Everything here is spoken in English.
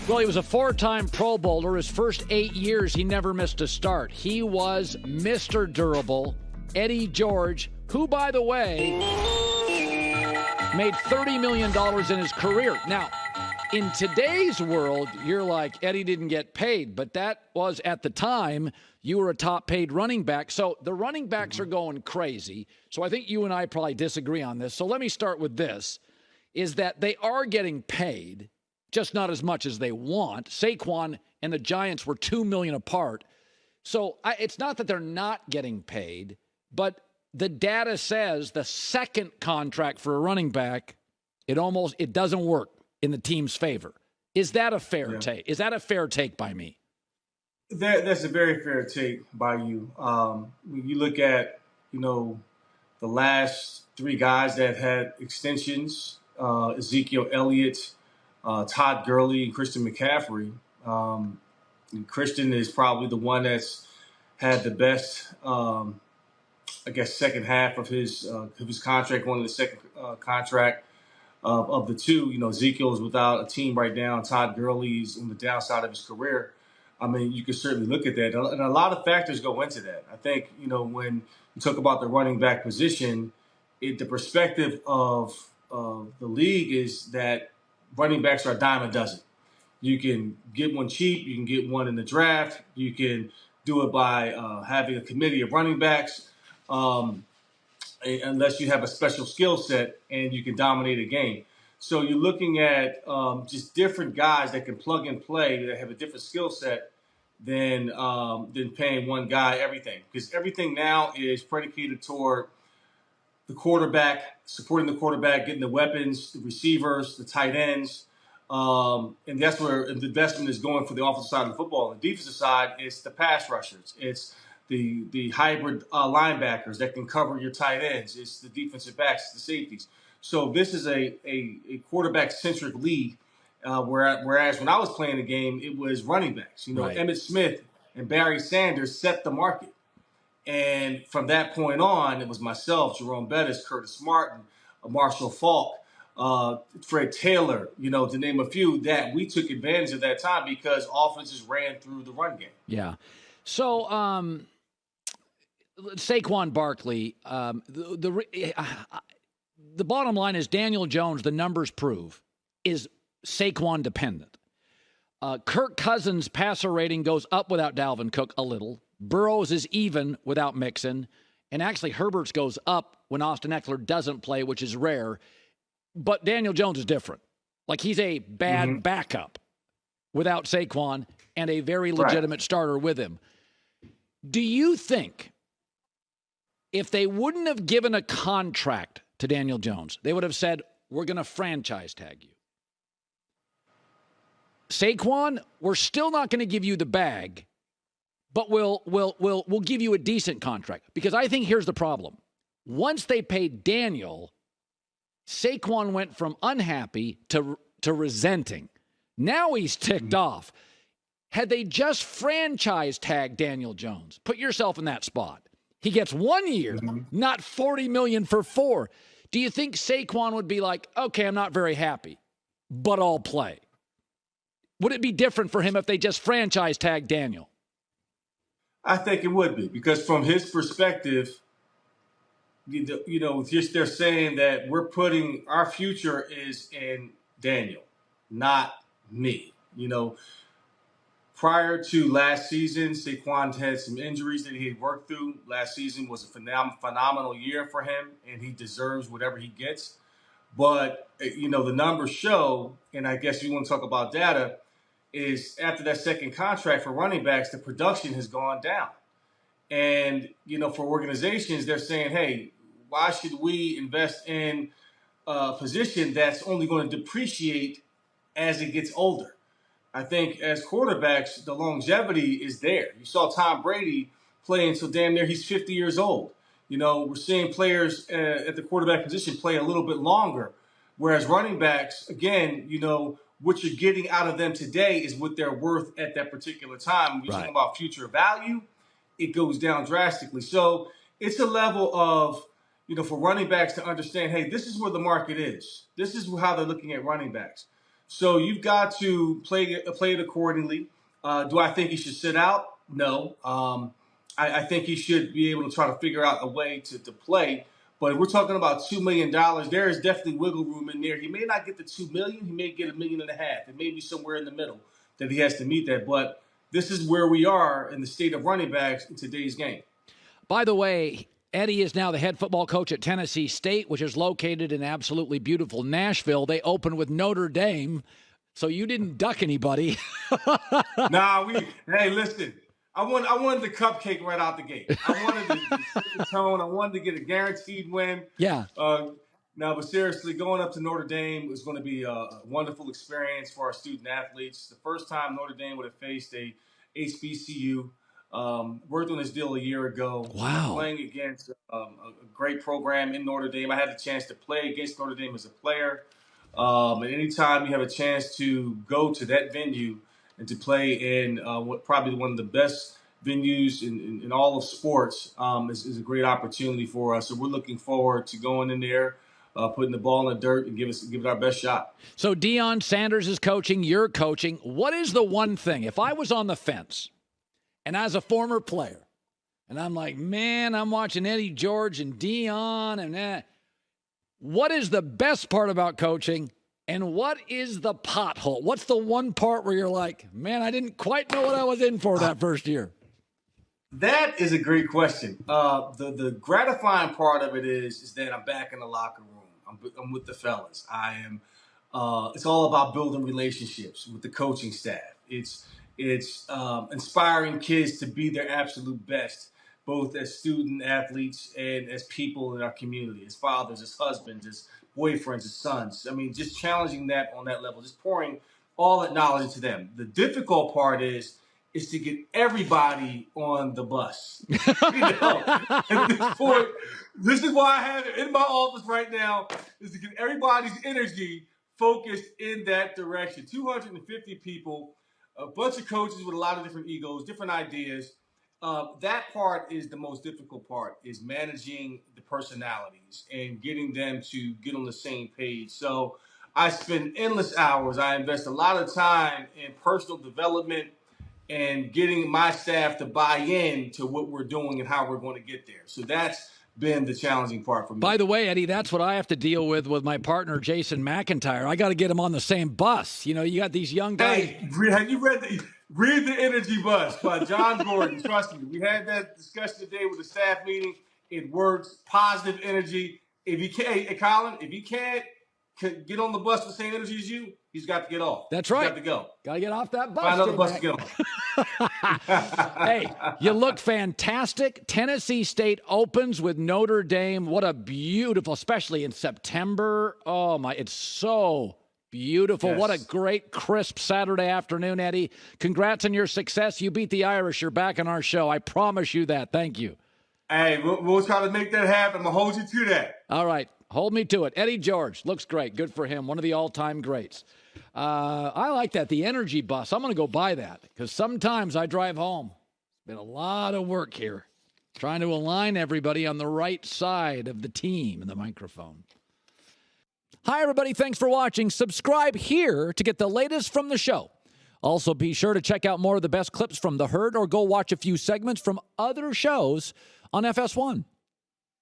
Well, he was a four-time Pro Bowler. His first 8 years, he never missed a start. He was Mr. Durable, Eddie George, who, by the way, made $30 million in his career. Now, in today's world, you're like, Eddie didn't get paid, but that was at the time you were a top-paid running back. So the running backs are going crazy. So I think you and I probably disagree on this. So let me start with this, is that they are getting paid, just not as much as they want. Saquon and the Giants were $2 million apart. So it's not that they're not getting paid, but the data says the second contract for a running back, it doesn't work in the team's favor. Is that a fair take? Is that a fair take by me? That's a very fair take by you. When you look at, the last three guys that had extensions, Ezekiel Elliott, Todd Gurley, and Christian McCaffrey. And Christian is probably the one that's had the best, second half of his contract, going to the second contract of the two. Ezekiel is without a team right now. Todd Gurley is on the downside of his career. I mean, you can certainly look at that. And a lot of factors go into that. I think, when you talk about the running back position, the perspective of the league is that running backs are a dime a dozen. You can get one cheap. You can get one in the draft. You can do it by having a committee of running backs, unless you have a special skill set and you can dominate a game. So you're looking at just different guys that can plug and play, that have a different skill set than paying one guy everything. Because everything now is predicated toward the quarterback, supporting the quarterback, getting the weapons, the receivers, the tight ends. And that's where the investment is going for the offensive side of the football. On the defensive side, it's the pass rushers. It's the hybrid linebackers that can cover your tight ends. It's the defensive backs, it's the safeties. So this is a quarterback-centric league, whereas when I was playing the game, it was running backs. Right. Emmitt Smith and Barry Sanders set the market. And from that point on, it was myself, Jerome Bettis, Curtis Martin, Marshall Faulk, Fred Taylor, to name a few, that we took advantage of that time because offenses ran through the run game. Yeah. So Saquon Barkley, the bottom line is Daniel Jones, the numbers prove, is Saquon dependent. Kirk Cousins' passer rating goes up without Dalvin Cook a little. Burrow's is even without Mixon. And actually, Herbert's goes up when Austin Ekeler doesn't play, which is rare. But Daniel Jones is different. Like, he's a bad backup without Saquon and a very legitimate starter with him. Do you think if they wouldn't have given a contract to Daniel Jones, they would have said, we're going to franchise tag you? Saquon, we're still not going to give you the bag, but we'll give you a decent contract. Because I think here's the problem. Once they paid Daniel, Saquon went from unhappy to resenting. Now he's ticked off. Had they just franchise tagged Daniel Jones, put yourself in that spot. He gets 1 year, not $40 million for 4. Do you think Saquon would be like, okay, I'm not very happy, but I'll play? Would it be different for him if they just franchise tagged Daniel? I think it would be, because from his perspective, just they're saying that we're putting our future is in Daniel, not me. Prior to last season, Saquon had some injuries that he had worked through. Last season was a phenomenal year for him, and he deserves whatever he gets. But, the numbers show, and I guess you want to talk about data, is after that second contract for running backs, the production has gone down. And, for organizations, they're saying, hey, why should we invest in a position that's only going to depreciate as it gets older? I think as quarterbacks, the longevity is there. You saw Tom Brady play until damn near he's 50 years old. We're seeing players at the quarterback position play a little bit longer, whereas running backs, again, what you're getting out of them today is what they're worth at that particular time. When you're talking about future value, it goes down drastically. So it's a level of, for running backs to understand, hey, this is where the market is. This is how they're looking at running backs. So you've got to play it accordingly. Do I think he should sit out? No. I think he should be able to try to figure out a way to play. But if we're talking about $2 million, there is definitely wiggle room in there. He may not get the $2 million. He may get $1.5 million. It may be somewhere in the middle that he has to meet that. But this is where we are in the state of running backs in today's game. By the way, Eddie is now the head football coach at Tennessee State, which is located in absolutely beautiful Nashville. They opened with Notre Dame, so you didn't duck anybody. Hey, listen. I wanted the cupcake right out the gate. I wanted to set the tone. I wanted to get a guaranteed win. Yeah. But seriously, going up to Notre Dame is going to be a wonderful experience for our student athletes. The first time Notre Dame would have faced a HBCU. Worked on this deal a year ago. Wow. Playing against a great program in Notre Dame. I had the chance to play against Notre Dame as a player. And anytime you have a chance to go to that venue and to play in probably one of the best venues in all of sports is a great opportunity for us. So we're looking forward to going in there, putting the ball in the dirt and give it our best shot. So Deion Sanders is coaching, you're coaching. What is the one thing, if I was on the fence and as a former player, and I'm like, man, I'm watching Eddie George and Deion and that, what is the best part about coaching? And what is the pothole? What's the one part where you're like, man, I didn't quite know what I was in for that first year? That is a great question. The gratifying part of it is that I'm back in the locker room. I'm with the fellas. I am. It's all about building relationships with the coaching staff. It's inspiring kids to be their absolute best, both as student athletes and as people in our community, as fathers, as husbands, as boyfriends, as sons. I mean, just challenging that on that level, just pouring all that knowledge into them. The difficult part is to get everybody on the bus. At this point, this is why I have it in my office right now, is to get everybody's energy focused in that direction. 250 people, a bunch of coaches with a lot of different egos, different ideas. That part is the most difficult part, is managing the personalities and getting them to get on the same page. So I spend endless hours. I invest a lot of time in personal development and getting my staff to buy in to what we're doing and how we're going to get there. So that's been the challenging part for me. By the way, Eddie, that's what I have to deal with my partner, Jason McIntyre. I got to get him on the same bus. You know, you got these young guys. Hey, have you read The Energy Bus by John Gordon? Trust me. We had that discussion today with the staff meeting. It works. Positive energy. If you can't, hey, Colin, if you can't get on the bus with the same energy as you, he's got to get off. That's right. He's got to go. Got to get off that bus. Find another bus to get on. Hey, you look fantastic. Tennessee State opens with Notre Dame. What a beautiful, especially in September. Oh, my, it's so beautiful. Yes. What a great, crisp Saturday afternoon, Eddie. Congrats on your success. You beat the Irish. You're back on our show. I promise you that. Thank you. Hey, we'll try to make that happen. I'm going to hold you to that. All right. Hold me to it. Eddie George looks great. Good for him. One of the all-time greats. I like that. The energy bus. I'm going to go buy that because sometimes I drive home. It's been a lot of work here trying to align everybody on the right side of the team and the microphone. Hi, everybody. Thanks for watching. Subscribe here to get the latest from the show. Also, be sure to check out more of the best clips from The Herd or go watch a few segments from other shows on FS1.